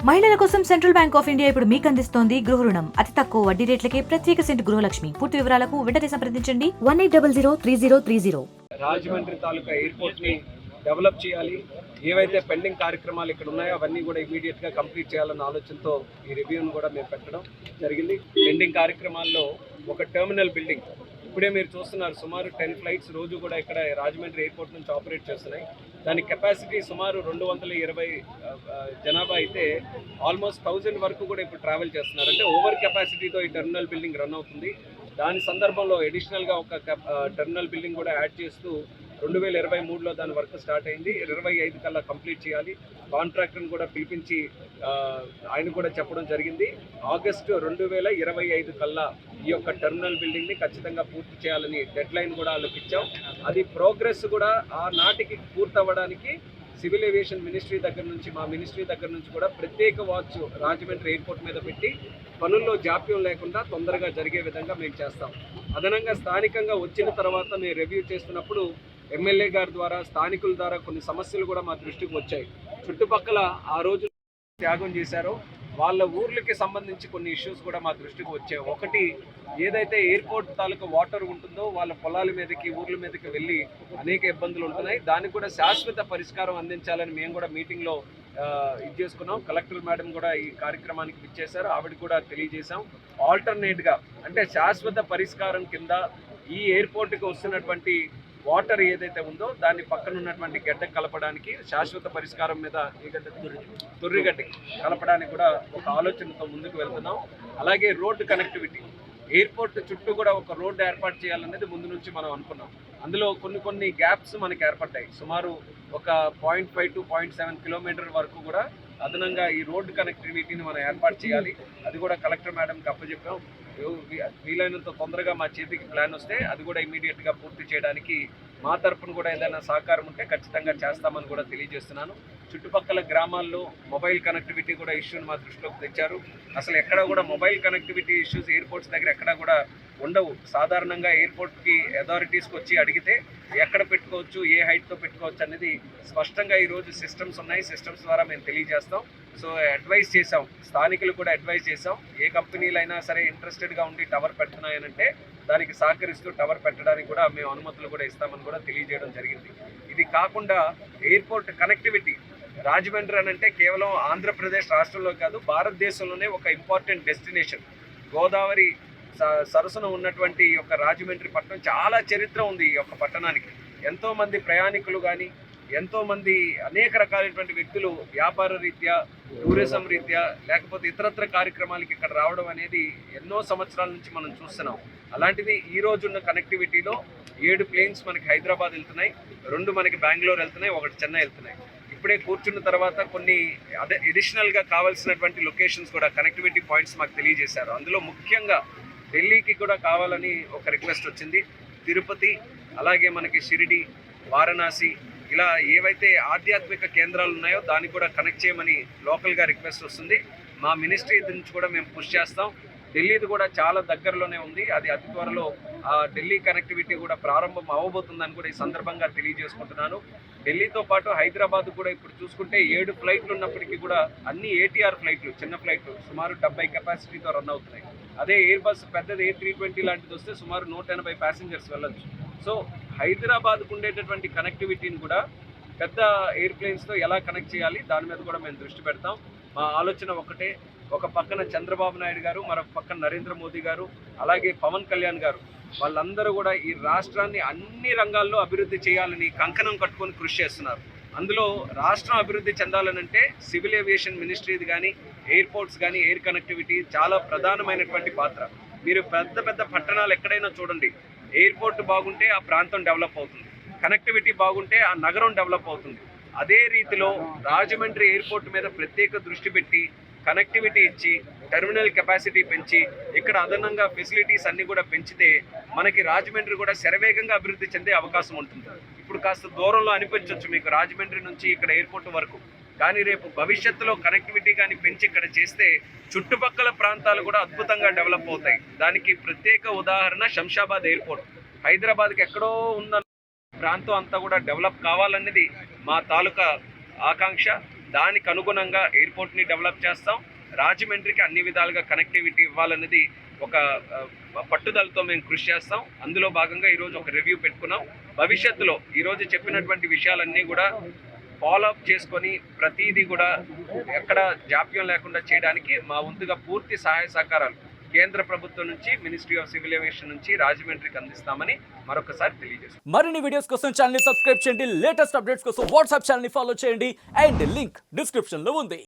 మహిళల కోసం central bank of India ఇప్పుడు మీకు అందిస్తోంది గృహ రుణం. అతి తక్కువ వడ్డీ రేట్లకే ప్రత్యేక సెంటు గృహలక్ష్మి. పూర్తి వివరాలకు వెంటనే సంప్రదించండి 18003030. రాజమండ్రి తాలూకా ఎయిర్పోర్ట్ ని డెవలప్ చేయాలి. ఏవైతే పెండింగ్ కార్యక్రమాలు ఇక్కడ ఉన్నాయో అవన్నీ కూడా ఇమీడియట్ గా కంప్లీట్ చేయాలన్న ఆలోచనతో ఈ రివ్యూను కూడా మేము పెట్టడం జరిగింది. పెండింగ్ కార్యక్రమాల్లో ఒక టెర్మినల్ బిల్డింగ్ ఇప్పుడే మీరు చూస్తున్నారు. సుమారు 10 ఫ్లైట్స్ రోజు కూడా ఇక్కడ రాజమండ్రి ఎయిర్పోర్ట్ నుంచి ఆపరేట్ చేస్తున్నాయి. దాని కెపాసిటీ సుమారు 220 జనాభా అయితే ఆల్మోస్ట్ 1000 వరకు కూడా ఇప్పుడు ట్రావెల్ చేస్తున్నారు. అంటే ఓవర్ కెపాసిటీతో ఈ టెర్మినల్ బిల్డింగ్ రన్ అవుతుంది. దాని సందర్భంలో అడిషనల్గా ఒక టెర్మినల్ బిల్డింగ్ కూడా యాడ్ చేస్తూ 2023లో దాని వర్క్ స్టార్ట్ అయింది. 25 కల్లా కంప్లీట్ చేయాలి. కాంట్రాక్టర్ని కూడా పిలిపించి ఆయన కూడా చెప్పడం జరిగింది. ఆగస్టు 2025 కల్లా ఈ యొక్క టెర్మినల్ బిల్డింగ్ని ఖచ్చితంగా పూర్తి చేయాలని డెడ్ లైన్ కూడా వాళ్ళకి ఇచ్చాం. అది ప్రోగ్రెస్ కూడా ఆ నాటికి పూర్తవ్వడానికి సివిల్ ఏవియేషన్ మినిస్ట్రీ దగ్గర నుంచి, మా మినిస్ట్రీ దగ్గర నుంచి కూడా ప్రత్యేక వాచ్ రాజమండ్రి ఎయిర్పోర్ట్ మీద పెట్టి పనుల్లో జాప్యం లేకుండా తొందరగా జరిగే విధంగా మేము చేస్తాం. అదనంగా స్థానికంగా వచ్చిన తర్వాత మేము రివ్యూ చేస్తున్నప్పుడు ఎమ్మెల్యే గారి ద్వారా, స్థానికుల ద్వారా కొన్ని సమస్యలు కూడా మా దృష్టికి వచ్చాయి. చుట్టుపక్కల ఆ రోజు త్యాగం చేశారో వాళ్ళ ఊర్లకి సంబంధించి కొన్ని ఇష్యూస్ కూడా మా దృష్టికి వచ్చాయి. ఒకటి, ఏదైతే ఎయిర్పోర్ట్ తాలూకా వాటర్ ఉంటుందో వాళ్ళ పొలాల మీదకి, ఊర్ల మీదకి వెళ్ళి అనేక ఇబ్బందులు ఉంటున్నాయి. దానికి కూడా శాశ్వత పరిష్కారం అందించాలని మేము కూడా మీటింగ్లో ఇది చేసుకున్నాం. కలెక్టర్ మేడం కూడా ఈ కార్యక్రమానికి ఇచ్చేశారు. ఆవిడ కూడా తెలియజేశాం. ఆల్టర్నేట్గా అంటే శాశ్వత పరిష్కారం కింద ఈ ఎయిర్పోర్ట్కి వస్తున్నటువంటి వాటర్ ఏదైతే ఉందో దాన్ని పక్కన ఉన్నటువంటి గడ్డ కలపడానికి, శాశ్వత పరిష్కారం మీద ఈ గడ్డ తొర్రిగడ్డ కలపడానికి కూడా ఒక ఆలోచనతో ముందుకు వెళ్తున్నాం. అలాగే రోడ్డు కనెక్టివిటీ, ఎయిర్పోర్ట్ చుట్టూ కూడా ఒక రోడ్డు ఏర్పాటు చేయాలనేది ముందు నుంచి మనం అనుకున్నాం. అందులో కొన్ని గ్యాప్స్ మనకి ఏర్పడ్డాయి. సుమారు ఒక 0.5 to 0.7 కిలోమీటర్ వరకు కూడా అదనంగా ఈ రోడ్డు కనెక్టివిటీని మనం ఏర్పాటు చేయాలి. అది కూడా కలెక్టర్ మేడంకి అప్పచెప్పాం. వీలైనంత తొందరగా మా చేతికి ప్లాన్ వస్తే అది కూడా ఇమీడియట్గా పూర్తి చేయడానికి మా తరఫున కూడా ఏదైనా సహకారం ఉంటే ఖచ్చితంగా చేస్తామని కూడా తెలియజేస్తున్నాను. చుట్టుపక్కల గ్రామాల్లో మొబైల్ కనెక్టివిటీ కూడా ఇష్యూని మా దృష్టిలోకి తెచ్చారు. అసలు ఎక్కడ కూడా మొబైల్ కనెక్టివిటీ ఇష్యూస్ ఎయిర్పోర్ట్స్ దగ్గర ఎక్కడా కూడా ఉండవు. సాధారణంగా ఎయిర్పోర్ట్కి అథారిటీస్కి వచ్చి అడిగితే ఎక్కడ పెట్టుకోవచ్చు, ఏ హైట్తో పెట్టుకోవచ్చు అనేది స్పష్టంగా ఈరోజు సిస్టమ్స్ ఉన్నాయి. సిస్టమ్స్ ద్వారా మేము తెలియజేస్తాం. సో అడ్వైజ్ చేసాం, స్థానికులు కూడా అడ్వైజ్ చేసాం. ఏ కంపెనీలైనా సరే ఇంట్రెస్టెడ్గా ఉండి టవర్ పెడుతున్నాయనంటే దానికి సహకరిస్తూ టవర్ పెట్టడానికి కూడా మేము అనుమతులు కూడా ఇస్తామని కూడా తెలియజేయడం జరిగింది. ఇది కాకుండా ఎయిర్పోర్ట్ కనెక్టివిటీ, రాజమండ్రి అని అంటే కేవలం ఆంధ్రప్రదేశ్ రాష్ట్రంలో కాదు, భారతదేశంలోనే ఒక ఇంపార్టెంట్ డెస్టినేషన్. గోదావరి సరస్సున ఉన్నటువంటి ఈ యొక్క రాజమండ్రి పట్టణం చాలా చరిత్ర ఉంది. ఈ యొక్క పట్టణానికి ఎంతోమంది ప్రయాణికులు కానీ, ఎంతోమంది అనేక రకాలైనటువంటి వ్యక్తులు వ్యాపార రీత్యా, టూరిజం రీత్యా, లేకపోతే ఇతరత్ర కార్యక్రమాలకి ఇక్కడ రావడం అనేది ఎన్నో సంవత్సరాల నుంచి మనం చూస్తున్నాం. అలాంటిది ఈ రోజున్న కనెక్టివిటీలో 7 ప్లేన్స్ మనకి హైదరాబాద్ వెళ్తున్నాయి, 2 మనకి బెంగళూరు వెళ్తున్నాయి, 1 చెన్నై వెళ్తున్నాయి. ఇప్పుడే కూర్చున్న తర్వాత కొన్ని అడిషనల్గా కావాల్సినటువంటి లొకేషన్స్ కూడా, కనెక్టివిటీ పాయింట్స్ మాకు తెలియజేశారు. అందులో ముఖ్యంగా ఢిల్లీకి కూడా కావాలని ఒక రిక్వెస్ట్ వచ్చింది. తిరుపతి, అలాగే మనకి షిరిడి, వారణాసి, ఇలా ఏవైతే ఆధ్యాత్మిక కేంద్రాలు ఉన్నాయో దాన్ని కూడా కనెక్ట్ చేయమని లోకల్గా రిక్వెస్ట్ వస్తుంది. మా మినిస్ట్రీ నుంచి కూడా మేము పుష్ చేస్తాం. ఢిల్లీది కూడా చాలా దగ్గరలోనే ఉంది. అది అతి త్వరలో ఆ ఢిల్లీ కనెక్టివిటీ కూడా ప్రారంభం అవ్వబోతుందని కూడా ఈ సందర్భంగా తెలియజేసుకుంటున్నాను. ఢిల్లీతో పాటు హైదరాబాద్ కూడా ఇప్పుడు చూసుకుంటే 7 ఫ్లైట్లు ఉన్నప్పటికీ కూడా అన్ని ఏటీఆర్ ఫ్లైట్లు, చిన్న ఫ్లైట్లు, సుమారు 70 కెపాసిటీతో రన్ అవుతున్నాయి. అదే ఎయిర్ బస్ పెద్దది A320 లాంటిది వస్తే సుమారు 180 ప్యాసింజర్స్ వెళ్ళొచ్చు. సో హైదరాబాద్కు ఉండేటటువంటి కనెక్టివిటీని కూడా పెద్ద ఎయిర్ప్లేన్స్తో ఎలా కనెక్ట్ చేయాలి దాని మీద కూడా మేము దృష్టి పెడతాం. మా ఆలోచన ఒకటే, ఒక పక్కన చంద్రబాబు నాయుడు గారు, మరొక పక్కన నరేంద్ర మోదీ గారు, అలాగే పవన్ కళ్యాణ్ గారు, వాళ్ళందరూ కూడా ఈ రాష్ట్రాన్ని అన్ని రంగాల్లో అభివృద్ధి చేయాలని కంకణం కట్టుకొని కృషి చేస్తున్నారు. అందులో రాష్ట్రం అభివృద్ధి చెందాలనంటే సివిల్ ఏవియేషన్ మినిస్ట్రీది కానీ, ఎయిర్పోర్ట్స్ కానీ, ఎయిర్ కనెక్టివిటీ చాలా ప్రధానమైనటువంటి పాత్ర. మీరు పెద్ద పట్టణాలు ఎక్కడైనా చూడండి, ఎయిర్పోర్ట్ బాగుంటే ఆ ప్రాంతం డెవలప్ అవుతుంది, కనెక్టివిటీ బాగుంటే ఆ నగరం డెవలప్ అవుతుంది. అదే రీతిలో రాజమండ్రి ఎయిర్పోర్ట్ మీద ప్రత్యేక దృష్టి పెట్టి కనెక్టివిటీ ఇచ్చి, టెర్మినల్ కెపాసిటీ పెంచి, ఇక్కడ అదనంగా ఫెసిలిటీస్ అన్నీ కూడా పెంచితే మనకి రాజమండ్రి కూడా శరవేగంగా అభివృద్ధి చెందే అవకాశం ఉంటుంది. ఇప్పుడు కాస్త దూరంలో అనిపించవచ్చు మీకు రాజమండ్రి నుంచి ఇక్కడ ఎయిర్పోర్ట్ వరకు, కానీ రేపు భవిష్యత్తులో కనెక్టివిటీ కానీ పెంచి ఇక్కడ చేస్తే చుట్టుపక్కల ప్రాంతాలు కూడా అద్భుతంగా డెవలప్ అవుతాయి. దానికి ప్రత్యేక ఉదాహరణ శంషాబాద్ ఎయిర్పోర్ట్. హైదరాబాద్కి ఎక్కడో ఉన్న ప్రాంతం అంతా కూడా డెవలప్ కావాలన్నది మా తాలూకా ఆకాంక్ష. దానికి అనుగుణంగా ఎయిర్పోర్ట్ని డెవలప్ చేస్తాం. రాజమండ్రికి అన్ని విధాలుగా కనెక్టివిటీ ఇవ్వాలన్నది ఒక పట్టుదలతో మేము కృషి చేస్తాం. అందులో భాగంగా ఈరోజు ఒక రివ్యూ పెట్టుకున్నాం. భవిష్యత్తులో ఈరోజు చెప్పినటువంటి విషయాలన్నీ కూడా ఫాలోఅప్ చేసుకొని ప్రతిదీ కూడా ఎక్కడ జాప్యం లేకుండా చేయడానికి మా వంతుగా పూర్తి సహాయ సహకారాలు కేంద్ర ప్రభుత్వం నుంచి, మినిస్ట్రీ ఆఫ్ సివిల్ ఏవియేషన్ నుంచి రాజమండ్రికి అందిస్తామని మరొకసారి తెలియజేస్తాం. మరిన్ని వీడియోస్ కోసం ఛానల్ ని సబ్స్క్రైబ్ చేయండి, లేటెస్ట్ అప్డేట్స్ కోసం వాట్సాప్ ఛానల్ ని ఫాలో చేయండి అండ్ లింక్ డిస్క్రిప్షన్ లో ఉంది.